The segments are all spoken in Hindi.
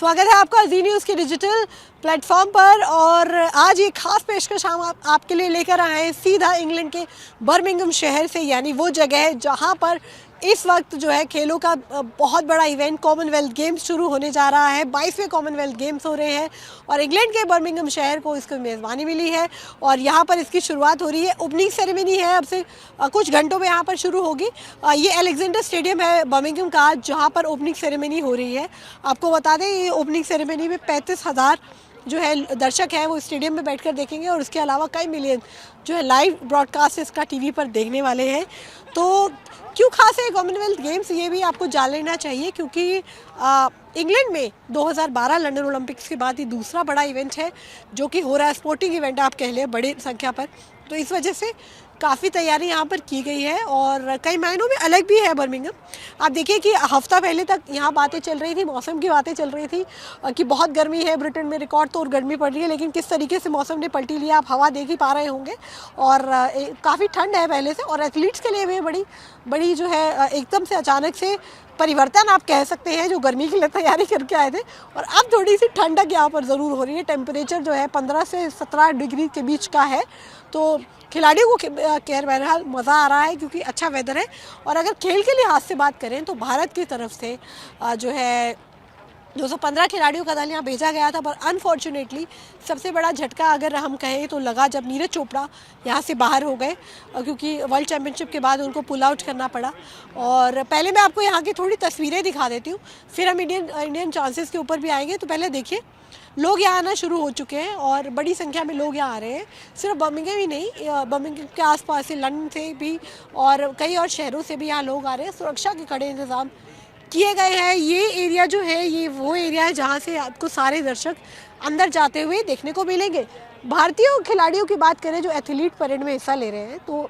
स्वागत है आपका जी न्यूज़ के डिजिटल प्लेटफॉर्म पर। और आज एक खास पेशकश हम आपके लिए लेकर आए हैं सीधा इंग्लैंड के बर्मिंघम शहर से, यानी वो जगह है जहां पर इस वक्त जो है खेलों का बहुत बड़ा इवेंट कॉमनवेल्थ गेम्स शुरू होने जा रहा है। 22वें कॉमनवेल्थ गेम्स हो रहे हैं और इंग्लैंड के बर्मिंघम शहर को इसकी मेज़बानी मिली है और यहाँ पर इसकी शुरुआत हो रही है। ओपनिंग सेरेमनी है, अब से कुछ घंटों में यहाँ पर शुरू होगी। ये अलेक्जेंडर स्टेडियम है बर्मिंघम का, जहाँ पर ओपनिंग सेरेमनी हो रही है। आपको बता दें ये ओपनिंग सेरेमनी में 35,000 जो है दर्शक हैं वो स्टेडियम में बैठकर देखेंगे और उसके अलावा कई मिलियन जो है लाइव ब्रॉडकास्ट इसका टीवी पर देखने वाले हैं। तो क्यों खास है कॉमनवेल्थ गेम्स, ये भी आपको जान लेना चाहिए, क्योंकि इंग्लैंड में 2012 लंदन ओलंपिक्स के बाद ये दूसरा बड़ा इवेंट है जो कि हो रहा है। स्पोर्टिंग इवेंट आप कह लें बड़ी संख्या पर, तो इस वजह से काफ़ी तैयारी यहाँ पर की गई है और कई मायनों में अलग भी है बर्मिंघम। आप देखिए कि हफ्ता पहले तक यहाँ बातें चल रही थी, मौसम की बातें चल रही थी कि बहुत गर्मी है, ब्रिटेन में रिकॉर्ड तोड़ गर्मी पड़ रही है, लेकिन किस तरीके से मौसम ने पलटी लिया आप हवा देख ही पा रहे होंगे। और काफ़ी ठंड है पहले से, और एथलीट्स के लिए भी बड़ी जो है एकदम से अचानक से परिवर्तन आप कह सकते हैं, जो गर्मी के लिए तैयारी करके आए थे और अब थोड़ी सी ठंडक यहाँ पर ज़रूर हो रही है। टेम्परेचर जो है 15 से 17 डिग्री के बीच का है, तो खिलाड़ियों को बहरहाल मज़ा आ रहा है क्योंकि अच्छा वेदर है। और अगर खेल के लिहाज से बात करें तो भारत की तरफ से जो है 215 खिलाड़ियों का दल यहाँ भेजा गया था, पर अनफॉर्चुनेटली सबसे बड़ा झटका अगर हम कहें तो लगा जब नीरज चोपड़ा यहाँ से बाहर हो गए, क्योंकि वर्ल्ड चैम्पियनशिप के बाद उनको पुल आउट करना पड़ा। और पहले मैं आपको यहाँ की थोड़ी तस्वीरें दिखा देती हूँ, फिर हम इंडियन चांसेस के ऊपर भी आएंगे। तो पहले देखिए, लोग यहाँ आना शुरू हो चुके हैं और बड़ी संख्या में लोग यहाँ आ रहे हैं। सिर्फ बर्मिंघम ही नहीं, बर्मिंघम के आसपास से लंदन से भी और कई और शहरों से भी यहाँ लोग आ रहे हैं। सुरक्षा के कड़े इंतज़ाम किए गए हैं। ये एरिया जो है ये वो एरिया है जहाँ से आपको सारे दर्शक अंदर जाते हुए देखने को मिलेंगे। भारतीय खिलाड़ियों की बात करें जो एथलीट परेड में हिस्सा ले रहे हैं, तो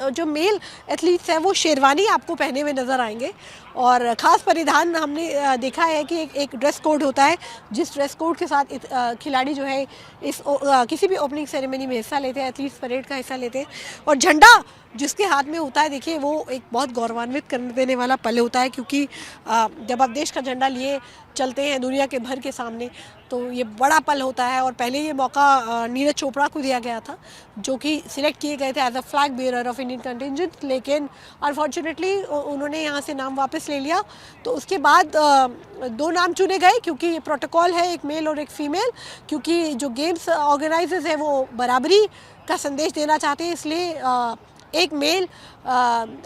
जो मेल एथलीट्स हैं वो शेरवानी आपको पहने हुए नज़र आएंगे और ख़ास परिधान हमने देखा है कि एक ड्रेस कोड होता है, जिस ड्रेस कोड के साथ खिलाड़ी जो है इस किसी भी ओपनिंग सेरेमनी में हिस्सा लेते हैं, एथलीट्स परेड का हिस्सा लेते हैं। और झंडा जिसके हाथ में होता है, देखिए वो एक बहुत गौरवान्वित करने देने वाला पल होता है, क्योंकि जब आप देश का झंडा लिए चलते हैं दुनिया के भर के सामने तो ये बड़ा पल होता है। और पहले ये मौका नीरज चोपड़ा को दिया गया था, जो कि सिलेक्ट किए गए थे as a flag bearer of Indian contingent, लेकिन अनफॉर्चुनेटली उन्होंने यहाँ से नाम वापस ले लिया। तो उसके बाद 2 नाम चुने गए, क्योंकि ये प्रोटोकॉल है, एक मेल और एक फीमेल, क्योंकि जो गेम्स ऑर्गेनाइजर्स हैं वो बराबरी का संदेश देना चाहते हैं, इसलिए एक मेल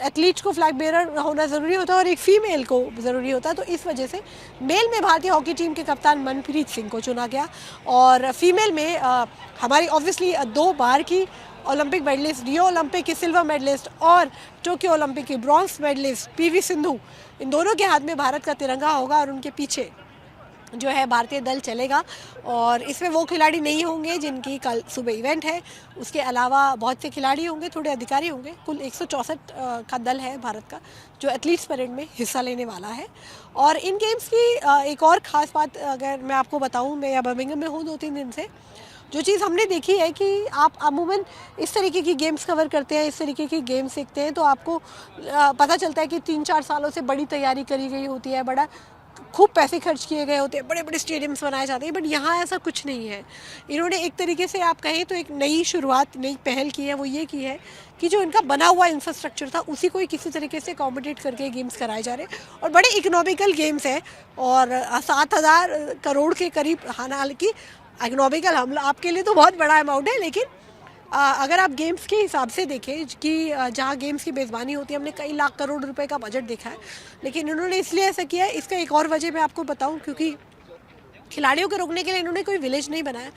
एथलीट को फ्लैग बेयरर होना ज़रूरी होता है और एक फ़ीमेल को ज़रूरी होता है। तो इस वजह से मेल में भारतीय हॉकी टीम के कप्तान मनप्रीत सिंह को चुना गया और फीमेल में हमारी ऑब्वियसली 2 बार की ओलंपिक मेडलिस्ट, रियो ओलंपिक की सिल्वर मेडलिस्ट और टोक्यो ओलंपिक की ब्रॉन्ज मेडलिस्ट पीवी सिंधु, इन दोनों के हाथ में भारत का तिरंगा होगा और उनके पीछे जो है भारतीय दल चलेगा। और इसमें वो खिलाड़ी नहीं होंगे जिनकी कल सुबह इवेंट है, उसके अलावा बहुत से खिलाड़ी होंगे, थोड़े अधिकारी होंगे। कुल 164 का दल है भारत का जो एथलीट्स परेड में हिस्सा लेने वाला है। और इन गेम्स की एक और ख़ास बात अगर मैं आपको बताऊं, मैं बर्मिंघम में हूँ 2-3 दिन से, जो चीज़ हमने देखी है कि आप अमूमन इस तरीके की गेम्स कवर करते हैं, इस तरीके की गेम्स देखते हैं, तो आपको पता चलता है कि 3-4 सालों से बड़ी तैयारी करी गई होती है, बड़ा खूब पैसे खर्च किए गए होते हैं, बड़े बड़े स्टेडियम्स बनाए जाते हैं, बट यहाँ ऐसा कुछ नहीं है। इन्होंने एक तरीके से आप कहें तो एक नई शुरुआत, नई पहल की है। वो ये की है कि जो इनका बना हुआ इंफ्रास्ट्रक्चर था उसी को ही किसी तरीके से अकोमोडेट करके गेम्स कराए जा रहे हैं और बड़े इकोनॉमिकल गेम्स हैं। और 7,000 करोड़ के करीब, हालांकि इकोनॉमिकल हम आपके लिए तो बहुत बड़ा अमाउंट है, लेकिन अगर आप गेम्स के हिसाब से देखें कि जहाँ गेम्स की मेज़बानी होती है, हमने कई लाख करोड़ रुपए का बजट देखा है, लेकिन इन्होंने इसलिए ऐसा किया है। इसका एक और वजह मैं आपको बताऊं, क्योंकि खिलाड़ियों को रोकने के लिए इन्होंने कोई विलेज नहीं बनाया।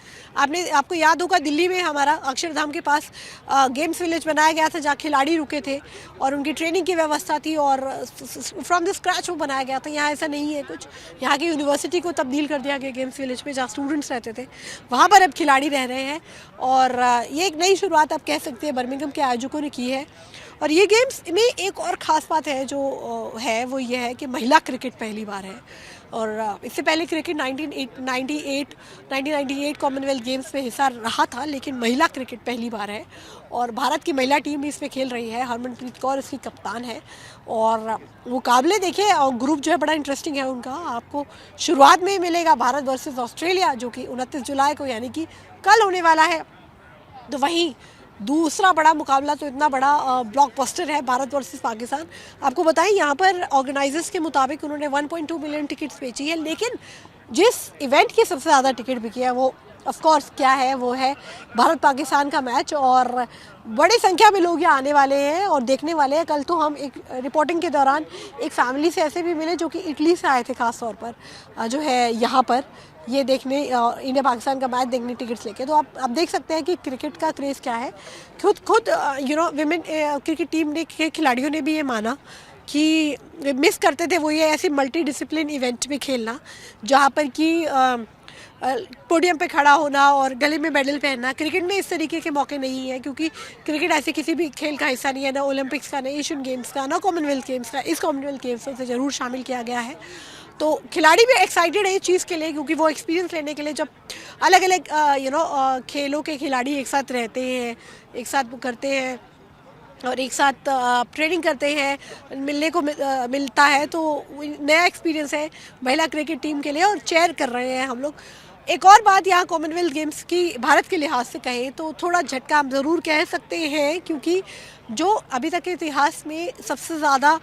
आपको याद होगा दिल्ली में हमारा अक्षरधाम के पास गेम्स विलेज बनाया गया था, जहाँ खिलाड़ी रुके थे और उनकी ट्रेनिंग की व्यवस्था थी और फ्रॉम द स्क्रैच वो बनाया गया था। यहाँ ऐसा नहीं है कुछ, यहाँ की यूनिवर्सिटी को तब्दील कर दिया गया गेम्स विलेज में, जहाँ स्टूडेंट्स रहते थे वहाँ पर अब खिलाड़ी रह रहे हैं। और ये एक नई शुरुआत आप कह सकते हैं बर्मिंघम के आयोजकों ने की है। और ये गेम्स में एक और ख़ास बात है जो है वो ये है कि महिला क्रिकेट पहली बार है। और इससे पहले क्रिकेट 1998 कॉमनवेल्थ गेम्स में हिस्सा रहा था, लेकिन महिला क्रिकेट पहली बार है और भारत की महिला टीम भी इसमें खेल रही है। हरमनप्रीत कौर इसकी कप्तान है और मुकाबले देखिए, और ग्रुप जो है बड़ा इंटरेस्टिंग है उनका। आपको शुरुआत में मिलेगा भारत वर्सेस ऑस्ट्रेलिया, जो कि 29 जुलाई को यानी कि कल होने वाला है। तो वहीं दूसरा बड़ा मुकाबला तो इतना बड़ा ब्लॉकबस्टर है, भारत वर्सेस पाकिस्तान। आपको बताएं, यहाँ पर ऑर्गेनाइजर्स के मुताबिक उन्होंने 1.2 मिलियन टिकट्स बेची है, लेकिन जिस इवेंट की सबसे ज़्यादा टिकट बिकी है वो ऑफ कोर्स क्या है, वो है भारत पाकिस्तान का मैच। और बड़ी संख्या में लोग यहाँ आने वाले हैं और देखने वाले हैं। कल तो हम एक रिपोर्टिंग के दौरान एक फैमिली से ऐसे भी मिले जो कि इटली से आए थे, ख़ास तौर पर जो है यहाँ पर ये देखने, इंडिया पाकिस्तान का मैच देखने टिकट्स लेके। तो आप देख सकते हैं कि क्रिकेट का क्रेज़ क्या है। खुद विमेन क्रिकेट टीम ने के खिलाड़ियों ने भी ये माना कि मिस करते थे वो ये ऐसे मल्टी डिसिप्लिन इवेंट में खेलना, जहाँ पर कि पोडियम पे खड़ा होना और गले में मेडल पहनना। क्रिकेट में इस तरीके के मौके नहीं है, क्योंकि क्रिकेट ऐसे किसी भी खेल का हिस्सा नहीं है, ना ओलंपिक्स का, ना एशियन गेम्स का, ना कॉमनवेल्थ गेम्स का। इस कॉमनवेल्थ गेम्स में से ज़रूर शामिल किया गया है। तो खिलाड़ी भी एक्साइटेड है इस चीज़ के लिए, क्योंकि वो एक्सपीरियंस लेने के लिए, जब अलग अलग खेलों के खिलाड़ी एक साथ रहते हैं, एक साथ करते हैं और एक साथ ट्रेनिंग करते हैं, मिलने को मिलता है, तो नया एक्सपीरियंस है महिला क्रिकेट टीम के लिए और चेयर कर रहे हैं हम लोग। एक और बात यहाँ कॉमनवेल्थ गेम्स की भारत के लिहाज से कहें तो थोड़ा झटका हम ज़रूर कह सकते हैं, क्योंकि जो अभी तक के इतिहास में सबसे ज़्यादा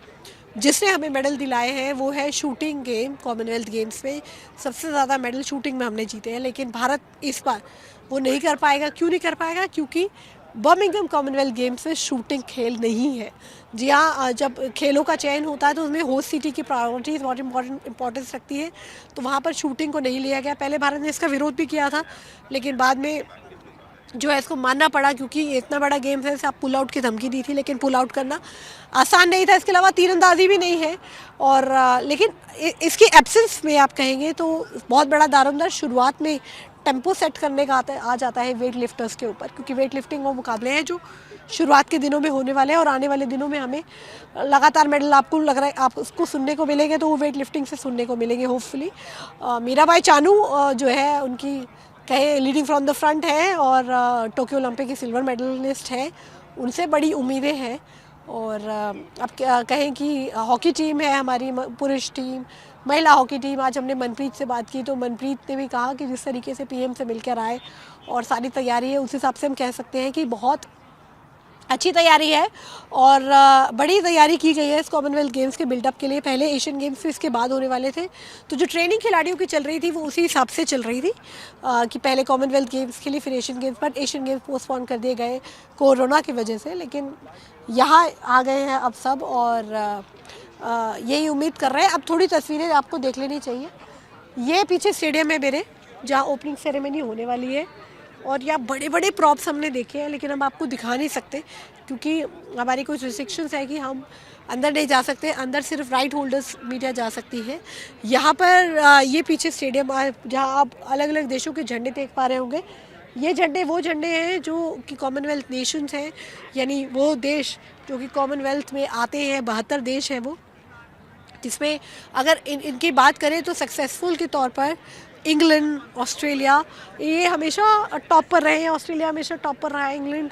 जिसने हमें मेडल दिलाए हैं वो है शूटिंग गेम। कॉमनवेल्थ गेम्स में सबसे ज़्यादा मेडल शूटिंग में हमने जीते हैं, लेकिन भारत इस बार वो नहीं कर पाएगा। क्यों नहीं कर पाएगा? क्योंकि बर्मिंघम कॉमनवेल्थ गेम्स में शूटिंग खेल नहीं है। जी हाँ, जब खेलों का चयन होता है तो उसमें होस्ट सिटी की प्रायोरिटीज बहुत इंपॉर्टेंस रखती है, तो वहाँ पर शूटिंग को नहीं लिया गया। पहले भारत ने इसका विरोध भी किया था, लेकिन बाद में जो है इसको मानना पड़ा, क्योंकि इतना बड़ा गेम है। आप पुल आउट की धमकी दी थी, लेकिन पुल आउट करना आसान नहीं था। इसके अलावा तीरंदाजी भी नहीं है और लेकिन इसकी एब्सेंस में आप कहेंगे तो बहुत बड़ा दारोमदार शुरुआत में टेम्पो सेट करने का आ जाता है वेट लिफ्टर्स के ऊपर, क्योंकि वेट लिफ्टिंग वो मुकाबले हैं जो शुरुआत के दिनों में होने वाले हैं और आने वाले दिनों में हमें लगातार मेडल आपको लग रहा है आप उसको सुनने को मिलेंगे, तो वो वेट लिफ्टिंग से सुनने को मिलेंगे होपफुली। मीराबाई चानू जो है उनकी कहे लीडिंग फ्रॉम द फ्रंट है और टोक्यो ओलंपिक की सिल्वर मेडलिस्ट है, उनसे बड़ी उम्मीदें हैं। और अब क्या कहें कि हॉकी टीम है हमारी, पुरुष टीम, महिला हॉकी टीम। आज हमने मनप्रीत से बात की तो मनप्रीत ने भी कहा कि जिस तरीके से पीएम से मिलकर आए और सारी तैयारी है, उस हिसाब से हम कह सकते हैं कि बहुत अच्छी तैयारी है और बड़ी तैयारी की गई है इस कॉमनवेल्थ गेम्स के बिल्डअप के लिए। पहले एशियन गेम्स भी इसके बाद होने वाले थे, तो जो ट्रेनिंग खिलाड़ियों की चल रही थी वो उसी हिसाब से चल रही थी कि पहले कॉमनवेल्थ गेम्स के लिए, फिर Asian games, but Asian games postpone कर दिए गए कोरोना की वजह से। लेकिन यहाँ आ गए हैं अब सब और यही उम्मीद कर रहे हैं। अब थोड़ी तस्वीरें आपको देख लेनी चाहिए। ये पीछे स्टेडियम है मेरे, जहाँ ओपनिंग सेरेमनी होने वाली है और यहाँ बड़े बड़े प्रॉप्स हमने देखे हैं, लेकिन हम आपको दिखा नहीं सकते क्योंकि हमारी कुछ रिस्ट्रिक्शंस है कि हम अंदर नहीं जा सकते। अंदर सिर्फ राइट होल्डर्स मीडिया जा सकती है। यहाँ पर ये पीछे स्टेडियम जहाँ आप अलग अलग देशों के झंडे देख पा रहे होंगे। ये झंडे वो झंडे हैं जो कि कॉमनवेल्थ नेशंस हैं, यानी वो देश जो कि कॉमनवेल्थ में आते हैं। 72 देश हैं वो, जिसमें अगर इनकी बात करें तो सक्सेसफुल के तौर पर इंग्लैंड, ऑस्ट्रेलिया ये हमेशा टॉप पर रहे हैं। ऑस्ट्रेलिया हमेशा टॉप पर रहा है। इंग्लैंड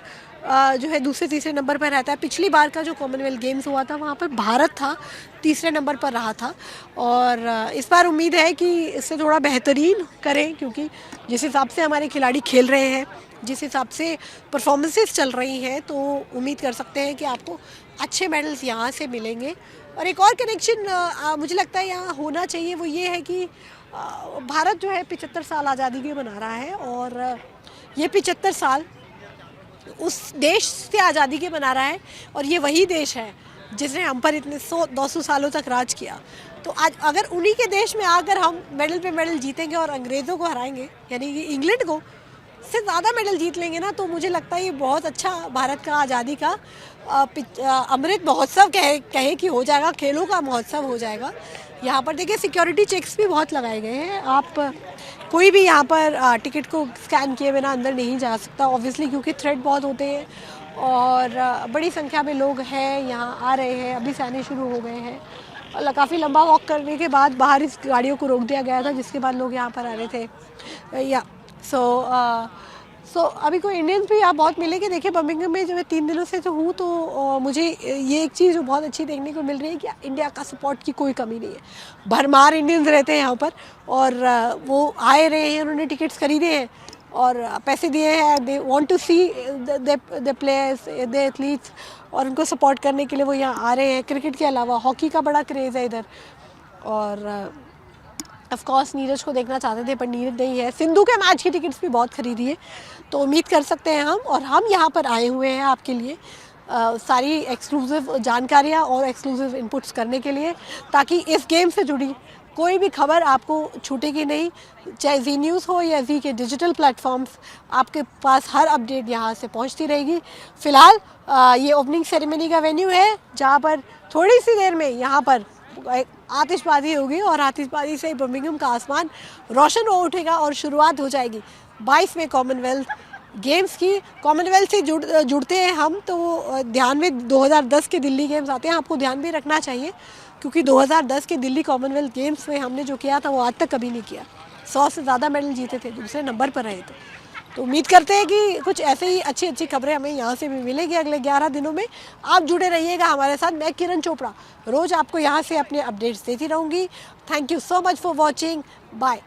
जो है दूसरे तीसरे नंबर पर रहता है। पिछली बार का जो कॉमनवेल्थ गेम्स हुआ था वहाँ पर भारत था तीसरे नंबर पर रहा था और इस बार उम्मीद है कि इससे थोड़ा बेहतरीन करें, क्योंकि जिस हिसाब से हमारे खिलाड़ी खेल रहे हैं, जिस हिसाब से परफॉर्मेंसेस चल रही हैं, तो उम्मीद कर सकते हैं कि आपको अच्छे मेडल्स यहाँ से मिलेंगे। और एक और कनेक्शन मुझे लगता है यहाँ होना चाहिए, वो ये है कि भारत जो है 75 साल आज़ादी के मना रहा है और ये 75 साल उस देश से आज़ादी के मना रहा है और ये वही देश है जिसने हम पर इतने 100-200 सालों तक राज किया। तो आज अगर उन्हीं के देश में आकर हम मेडल पे मेडल जीतेंगे और अंग्रेज़ों को हराएंगे, यानी कि इंग्लैंड को से ज़्यादा मेडल जीत लेंगे ना, तो मुझे लगता है ये बहुत अच्छा भारत का आज़ादी का अमृत महोत्सव कहे कि हो जाएगा, खेलों का महोत्सव हो जाएगा। यहाँ पर देखिए सिक्योरिटी चेक्स भी बहुत लगाए गए हैं। आप कोई भी यहाँ पर टिकट को स्कैन किए बिना अंदर नहीं जा सकता ऑब्वियसली, क्योंकि थ्रेड बहुत होते हैं और बड़ी संख्या में लोग हैं यहाँ आ रहे हैं, अभी से आने शुरू हो गए हैं और काफ़ी लंबा वॉक करने के बाद बाहर इस गाड़ियों को रोक दिया गया था, जिसके बाद लोग यहाँ पर आ रहे थे। या सो अभी कोई इंडियंस भी आप बहुत मिलेंगे। देखिए बर्मिंघम में जो मैं 3 दिनों से जो हूँ तो मुझे ये एक चीज़ जो बहुत अच्छी देखने को मिल रही है कि इंडिया का सपोर्ट की कोई कमी नहीं है। भरमार इंडियंस रहते हैं यहाँ पर और वो आए रहे हैं, उन्होंने टिकट्स खरीदे हैं और पैसे दिए हैं। They want to see the players, the athletes, और उनको सपोर्ट करने के लिए वो यहाँ आ रहे हैं। क्रिकेट के अलावा हॉकी का बड़ा क्रेज़ है इधर और ऑफ कोर्स नीरज को देखना चाहते थे पर नीरज नहीं है। सिंधु के मैच की टिकट्स भी बहुत खरीदी है, तो उम्मीद कर सकते हैं हम, और हम यहाँ पर आए हुए हैं आपके लिए सारी एक्सक्लूसिव जानकारियाँ और एक्सक्लूसिव इनपुट्स करने के लिए, ताकि इस गेम से जुड़ी कोई भी खबर आपको छूटेगी नहीं। चाहे जी न्यूज़ हो या जी के डिजिटल प्लेटफॉर्म्स, आपके पास हर अपडेट यहाँ से पहुँचती रहेगी। फ़िलहाल ये ओपनिंग सेरेमनी का वेन्यू है जहाँ पर थोड़ी सी देर में यहाँ पर आतिशबाजी होगी और आतिशबाजी से बर्मिंघम का आसमान रोशन हो उठेगा और शुरुआत हो जाएगी 22वें कॉमनवेल्थ गेम्स की। कॉमनवेल्थ से जुड़ते हैं हम तो ध्यान में 2010 के दिल्ली गेम्स आते हैं, आपको ध्यान में रखना चाहिए क्योंकि 2010 के दिल्ली कॉमनवेल्थ गेम्स में हमने जो किया था वो आज तक कभी नहीं किया। 100 से ज़्यादा मेडल जीते थे, दूसरे नंबर पर रहे थे। तो उम्मीद करते हैं कि कुछ ऐसे ही अच्छी अच्छी खबरें हमें यहाँ से भी मिलेगी अगले 11 दिनों में। आप जुड़े रहिएगा हमारे साथ। मैं किरण चोपड़ा रोज़ आपको यहाँ से अपने अपडेट्स देती रहूँगी। Thank you so much for watching. Bye.